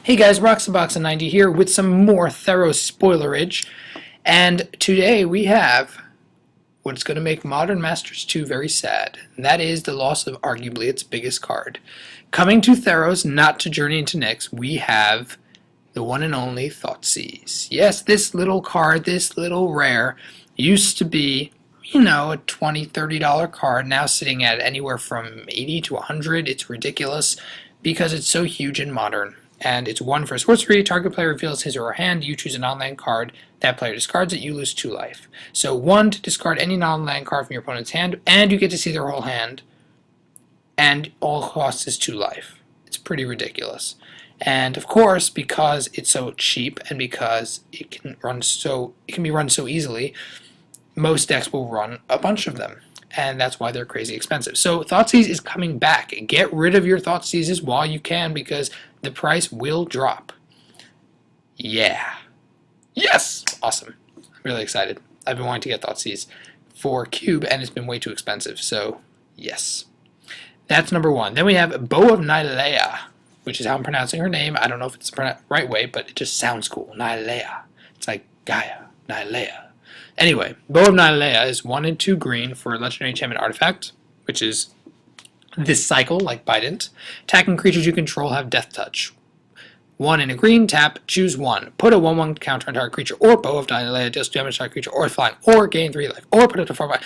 Hey guys, RoxaBox90 here with some more Theros spoilerage, and today we have what's going to make Modern Masters 2 very sad, and that is the loss of arguably its biggest card. Coming to Theros, not to Journey into Nyx, we have the one and only Thoughtseize. Yes, this little card, this little rare, used to be, a $20, $30 card, now sitting at anywhere from 80 to 100. It's ridiculous because it's so huge in Modern. And it's 1 for sorcery. Target player reveals his or her hand. You choose a non-land card. That player discards it. You lose 2 life. So 1 to discard any non-land card from your opponent's hand, and you get to see their whole hand. And all costs is 2 life. It's pretty ridiculous. And of course, because it's so cheap and because it can be run so easily, most decks will run a bunch of them. And that's why they're crazy expensive. So Thoughtseize is coming back. Get rid of your Thoughtseizes while you can because the price will drop. Yeah. Yes! Awesome. I'm really excited. I've been wanting to get Thoughtseize for Cube, and it's been way too expensive. So, yes. That's number 1. Then we have Bow of Nylea, which is how I'm pronouncing her name. I don't know if it's the right way, but it just sounds cool. Nylea. It's like Gaia. Nylea. Anyway, Bow of Nylea is 1 and 2 green for a legendary enchantment artifact, which is this cycle, like Bident. Attacking creatures you control have Death Touch. 1 in a green, tap, choose 1. Put a 1/1 counter on target creature, or Bow of Nylea deals damage to target creature, or flying, or gain 3 life, or put up to 4 life,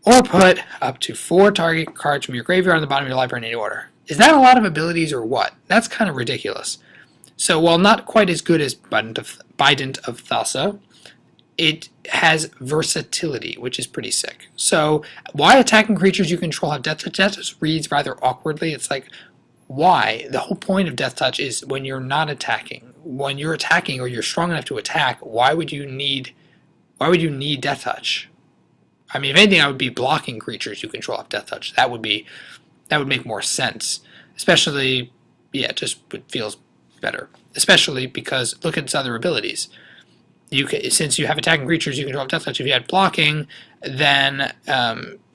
or put up to 4 target cards from your graveyard on the bottom of your library in any order. Is that a lot of abilities or what? That's kind of ridiculous. So while not quite as good as Bident of Thassa, it has versatility, which is pretty sick. So, why attacking creatures you control have Death Touch? That just reads rather awkwardly. It's like, why? The whole point of Death Touch is when you're not attacking. When you're attacking or you're strong enough to attack, why would you need Death Touch? I mean, if anything, I would be blocking creatures you control have Death Touch. That would make more sense. Especially, it feels better. Especially because look at its other abilities. Since you have attacking creatures, you can draw Death Touch. If you had blocking, then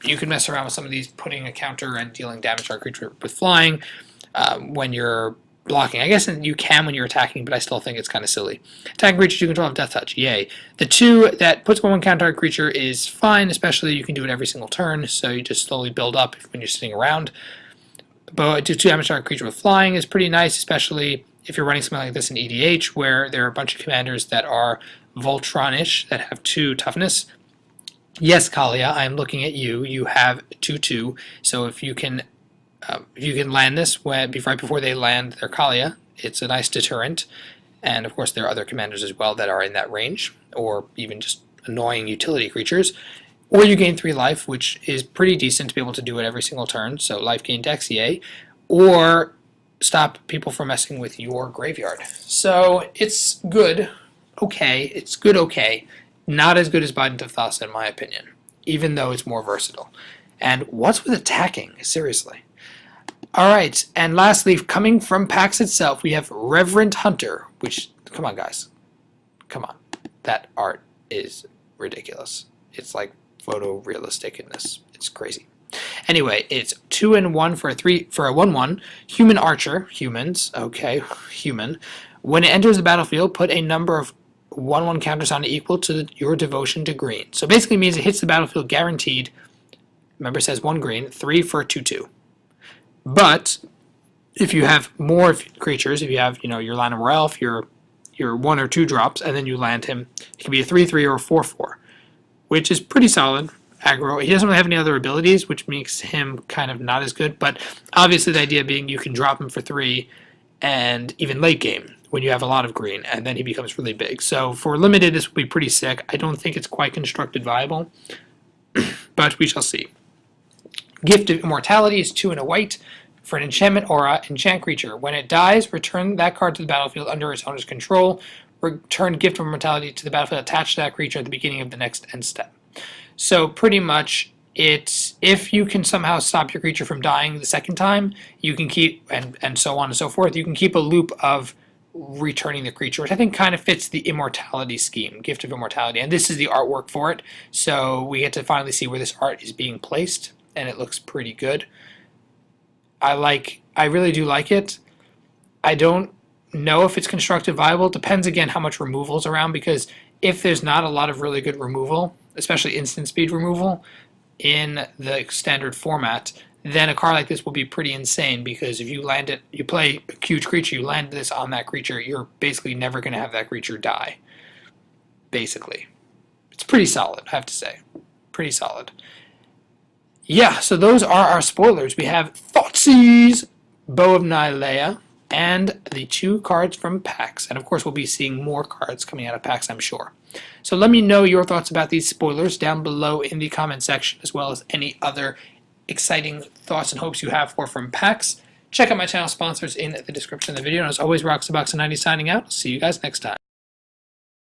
you can mess around with some of these, putting a counter and dealing damage to our creature with flying when you're blocking. I guess you can when you're attacking, but I still think it's kind of silly. Attacking creatures you control have Death Touch. Yay. The 2 that puts 1/1 counter on a creature is fine, especially you can do it every single turn, so you just slowly build up when you're sitting around. But do 2 damage to our creature with flying is pretty nice, especially if you're running something like this in EDH, where there are a bunch of commanders that are Voltron-ish, that have 2 toughness. Yes, Kalia, I am looking at you. You have 2/2, so if you can land this right before they land their Kalia, it's a nice deterrent. And of course, there are other commanders as well that are in that range, or even just annoying utility creatures. Or you gain 3 life, which is pretty decent to be able to do it every single turn. So life gain Dex, yay. Or stop people from messing with your graveyard. So it's good. Okay, it's good okay. Not as good as Bident of Thassa in my opinion, even though it's more versatile. And what's with attacking? Seriously. Alright, and lastly, coming from PAX itself, we have Reverent Hunter, which, come on guys, come on. That art is ridiculous. It's like photorealisticness. It's crazy. Anyway, it's 2 and 1 for a 1/1 human archer. Humans, okay, human. When it enters the battlefield, put a number of 1/1 counters on it equal to your devotion to green. So basically means it hits the battlefield guaranteed. Remember, it says 1 green, 3 for a 2/2. But if you have more creatures, if you have your Llanowar Elf, your 1 or 2 drops, and then you land him, it can be a 3/3 or a 4/4, which is pretty solid. Aggro. He doesn't really have any other abilities, which makes him kind of not as good. But obviously, the idea being you can drop him for 3, and even late game when you have a lot of green, and then he becomes really big. So for limited, this will be pretty sick. I don't think it's quite constructed viable, but we shall see. Gift of Immortality is 2 and a white for an enchantment aura, enchant creature. When it dies, return that card to the battlefield under its owner's control. Return Gift of Immortality to the battlefield attached to that creature at the beginning of the next end step. So pretty much, it's if you can somehow stop your creature from dying the second time, you can keep, and so on and so forth, you can keep a loop of returning the creature, which I think kind of fits the Immortality scheme, Gift of Immortality. And this is the artwork for it, so we get to finally see where this art is being placed, and it looks pretty good. I really do like it. I don't know if it's constructed viable. It depends again how much removal is around, because if there's not a lot of really good removal, especially instant speed removal in the standard format, then a card like this will be pretty insane, because if you land it, you play a huge creature, you land this on that creature, you're basically never going to have that creature die. Basically. It's pretty solid, I have to say. Pretty solid. Yeah, so those are our spoilers. We have Thoughtseize, Bow of Nylea, and the 2 cards from PAX. And of course, we'll be seeing more cards coming out of PAX, I'm sure. So let me know your thoughts about these spoilers down below in the comment section, as well as any other exciting thoughts and hopes you have for from PAX. Check out my channel sponsors in the description of the video. And as always, Rox the Box and 90 signing out. See you guys next time.